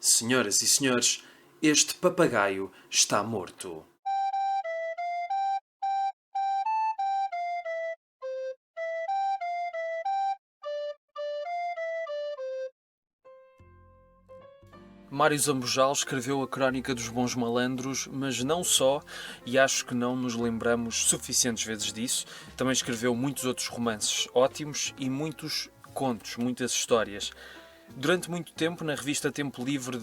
Senhoras e senhores, este papagaio está morto. Mário Zambojal escreveu a Crónica dos Bons Malandros, mas não só, e acho que não nos lembramos suficientes vezes disso. Também escreveu muitos outros romances ótimos e muitos contos, muitas histórias. Durante muito tempo, na revista Tempo Livre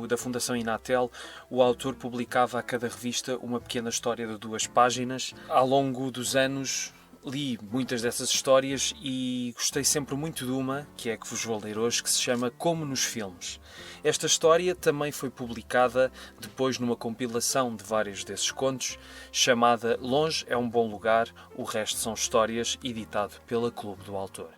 da Fundação Inatel, o autor publicava a cada revista uma pequena história de 2 páginas. Ao longo dos anos, li muitas dessas histórias e gostei sempre muito de uma, que é a que vos vou ler hoje, que se chama Como nos Filmes. Esta história também foi publicada depois numa compilação de vários desses contos, chamada Longe é um Bom Lugar, o resto são histórias, editado pela Clube do Autor.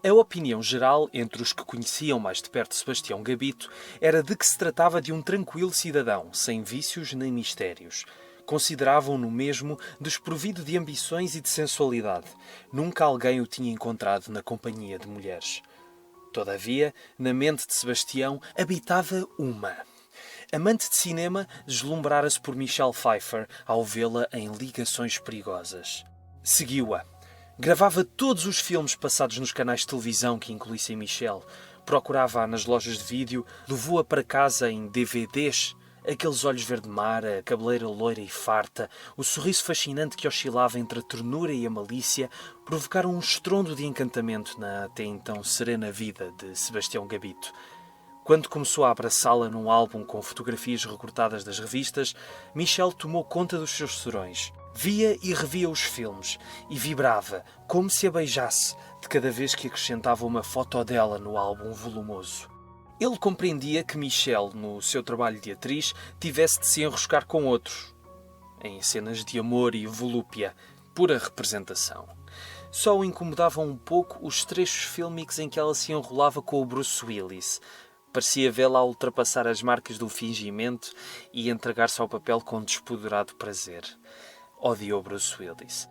A opinião geral, entre os que conheciam mais de perto Sebastião Gabito, era de que se tratava de um tranquilo cidadão, sem vícios nem mistérios. Consideravam-no mesmo desprovido de ambições e de sensualidade. Nunca alguém o tinha encontrado na companhia de mulheres. Todavia, na mente de Sebastião habitava uma. Amante de cinema, deslumbrara-se por Michelle Pfeiffer ao vê-la em Ligações Perigosas. Seguiu-a. Gravava todos os filmes passados nos canais de televisão que incluíssem Michelle. Procurava-a nas lojas de vídeo, levou-a para casa em DVDs. Aqueles olhos verde-mar, a cabeleira loira e farta, o sorriso fascinante que oscilava entre a ternura e a malícia, provocaram um estrondo de encantamento na até então serena vida de Sebastião Gabito. Quando começou a abraçá-la num álbum com fotografias recortadas das revistas, Michelle tomou conta dos seus serões. Via e revia os filmes e vibrava, como se a beijasse, de cada vez que acrescentava uma foto dela no álbum volumoso. Ele compreendia que Michelle, no seu trabalho de atriz, tivesse de se enroscar com outros, em cenas de amor e volúpia, pura representação. Só o incomodavam um pouco os trechos fílmicos em que ela se enrolava com o Bruce Willis. Parecia vê-la a ultrapassar as marcas do fingimento e entregar-se ao papel com despoderado prazer. Odiou Bruce Willis.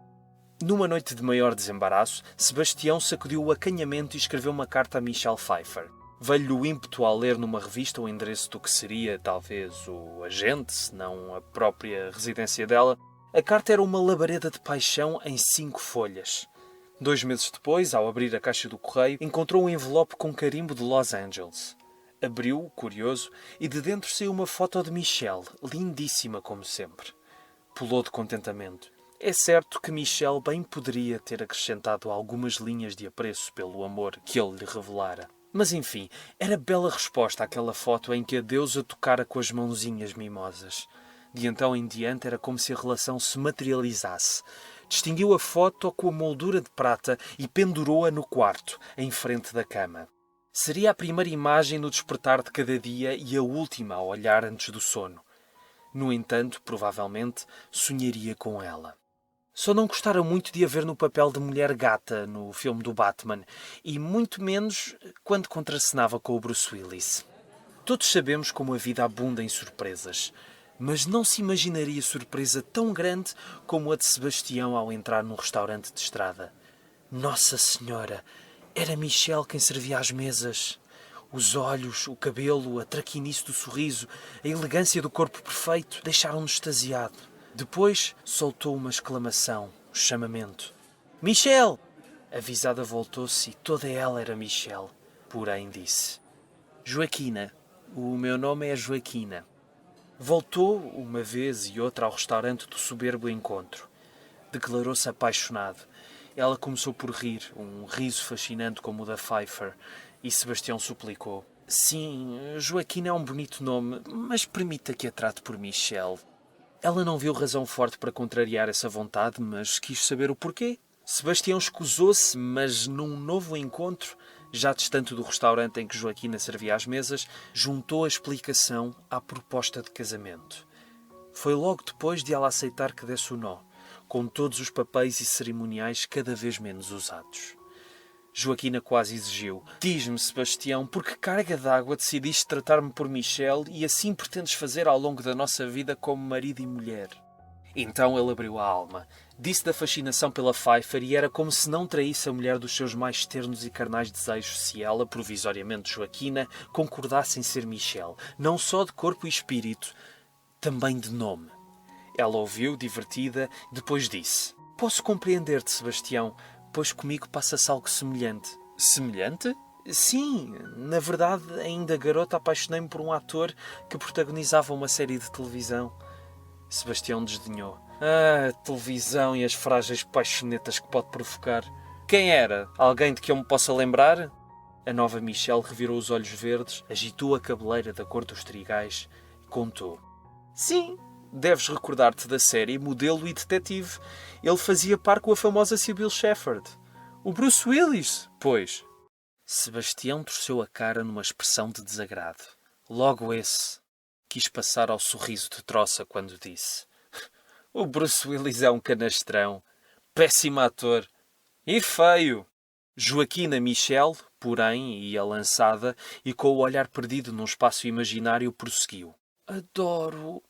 Numa noite de maior desembaraço, Sebastião sacudiu o acanhamento e escreveu uma carta a Michelle Pfeiffer. Veio-lhe o ímpeto ao ler numa revista o endereço do que seria, talvez, o agente, se não a própria residência dela. A carta era uma labareda de paixão em 5 folhas. 2 meses depois, ao abrir a caixa do correio, encontrou um envelope com carimbo de Los Angeles. Abriu-o, curioso, e de dentro saiu uma foto de Michelle, lindíssima como sempre. Pulou de contentamento. É certo que Michelle bem poderia ter acrescentado algumas linhas de apreço pelo amor que ele lhe revelara. Mas enfim, era bela resposta àquela foto em que a deusa tocara com as mãozinhas mimosas. De então em diante era como se a relação se materializasse. Distinguiu a foto com a moldura de prata e pendurou-a no quarto, em frente da cama. Seria a primeira imagem no despertar de cada dia e a última a olhar antes do sono. No entanto, provavelmente, sonharia com ela. Só não gostara muito de a ver no papel de mulher gata no filme do Batman, e muito menos quando contracenava com o Bruce Willis. Todos sabemos como a vida abunda em surpresas, mas não se imaginaria surpresa tão grande como a de Sebastião ao entrar num restaurante de estrada. Nossa Senhora! Era Michelle quem servia às mesas. Os olhos, o cabelo, a traquinice do sorriso, a elegância do corpo perfeito deixaram-no extasiado. Depois soltou uma exclamação, um chamamento. Michelle! A avisada voltou-se e toda ela era Michelle. Porém disse: Joaquina, o meu nome é Joaquina. Voltou uma vez e outra ao restaurante do soberbo encontro. Declarou-se apaixonado. Ela começou por rir, um riso fascinante como o da Pfeiffer, e Sebastião suplicou. Sim, Joaquina é um bonito nome, mas permita que a trate por Michelle. Ela não viu razão forte para contrariar essa vontade, mas quis saber o porquê. Sebastião escusou-se, mas num novo encontro, já distante do restaurante em que Joaquina servia às mesas, juntou a explicação à proposta de casamento. Foi logo depois de ela aceitar que desse o nó, com todos os papéis e cerimoniais cada vez menos usados. Joaquina quase exigiu. Diz-me, Sebastião, por que carga d'água decidiste tratar-me por Michelle e assim pretendes fazer ao longo da nossa vida como marido e mulher? Então ele abriu a alma. Disse da fascinação pela Pfeiffer e era como se não traísse a mulher dos seus mais ternos e carnais desejos se ela, provisoriamente Joaquina, concordasse em ser Michelle, não só de corpo e espírito, também de nome. Ela ouviu, divertida, depois disse: Posso compreender-te, Sebastião, pois comigo passa-se algo semelhante. Semelhante? Sim, na verdade, ainda garota apaixonei-me por um ator que protagonizava uma série de televisão. Sebastião desdenhou. A televisão e as frágeis paixonetas que pode provocar. Quem era? Alguém de que eu me possa lembrar? A nova Michelle revirou os olhos verdes, agitou a cabeleira da cor dos trigais e contou. Sim, deves recordar-te da série Modelo e Detetive. Ele fazia par com a famosa Sybil Shepherd. O Bruce Willis, pois. Sebastião torceu a cara numa expressão de desagrado. Logo esse. Quis passar ao sorriso de troça quando disse: O Bruce Willis é um canastrão. Péssimo ator. E feio. Joaquina Michelle, porém, ia lançada e com o olhar perdido num espaço imaginário prosseguiu. Adoro.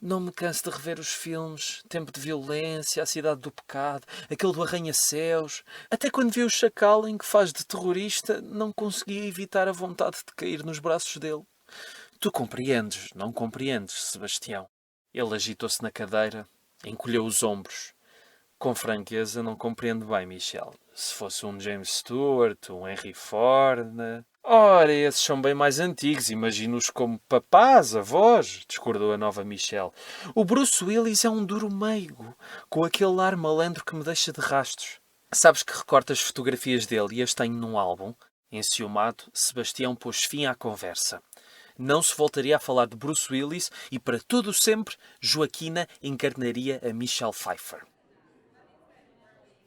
Não me canso de rever os filmes. Tempo de Violência, A Cidade do Pecado, aquele do Arranha-Céus. Até quando vi o Chacal em que faz de terrorista, não conseguia evitar a vontade de cair nos braços dele. Tu compreendes, não compreendes, Sebastião? Ele agitou-se na cadeira, encolheu os ombros. Com franqueza, não compreendo bem, Michelle. Se fosse um James Stewart, um Henry Ford... Ora, esses são bem mais antigos, imagino-os como papás, avós, discordou a nova Michelle. O Bruce Willis é um duro meigo, com aquele ar malandro que me deixa de rastros. Sabes que recorto as fotografias dele e as tenho num álbum? Enciumado, Sebastião pôs fim à conversa. Não se voltaria a falar de Bruce Willis e, para todo sempre, Joaquina encarnaria a Michelle Pfeiffer.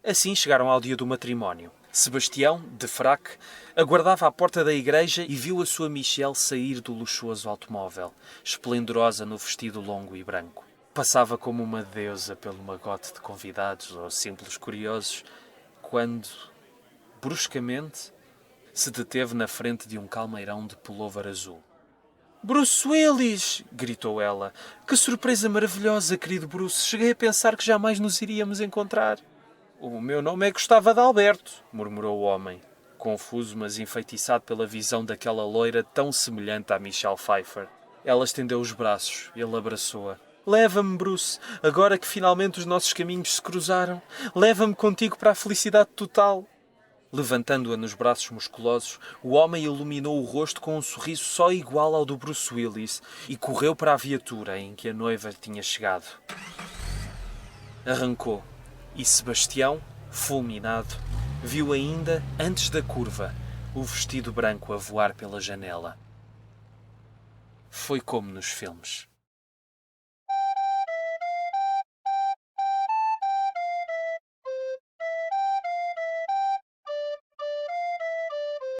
Assim chegaram ao dia do matrimónio. Sebastião, de fraque, aguardava à porta da igreja e viu a sua Michelle sair do luxuoso automóvel, esplendorosa no vestido longo e branco. Passava como uma deusa pelo magote de convidados ou simples curiosos, quando, bruscamente, se deteve na frente de um calmeirão de pullover azul. Bruce Willis! Gritou ela. Que surpresa maravilhosa, querido Bruce! Cheguei a pensar que jamais nos iríamos encontrar. O meu nome é Gustavo Adalberto, murmurou o homem, confuso mas enfeitiçado pela visão daquela loira tão semelhante à Michelle Pfeiffer. Ela estendeu os braços, ele abraçou-a. Leva-me, Bruce, agora que finalmente os nossos caminhos se cruzaram. Leva-me contigo para a felicidade total. Levantando-a nos braços musculosos, o homem iluminou o rosto com um sorriso só igual ao do Bruce Willis e correu para a viatura em que a noiva tinha chegado. Arrancou. E Sebastião, fulminado, viu ainda, antes da curva, o vestido branco a voar pela janela. Foi como nos filmes.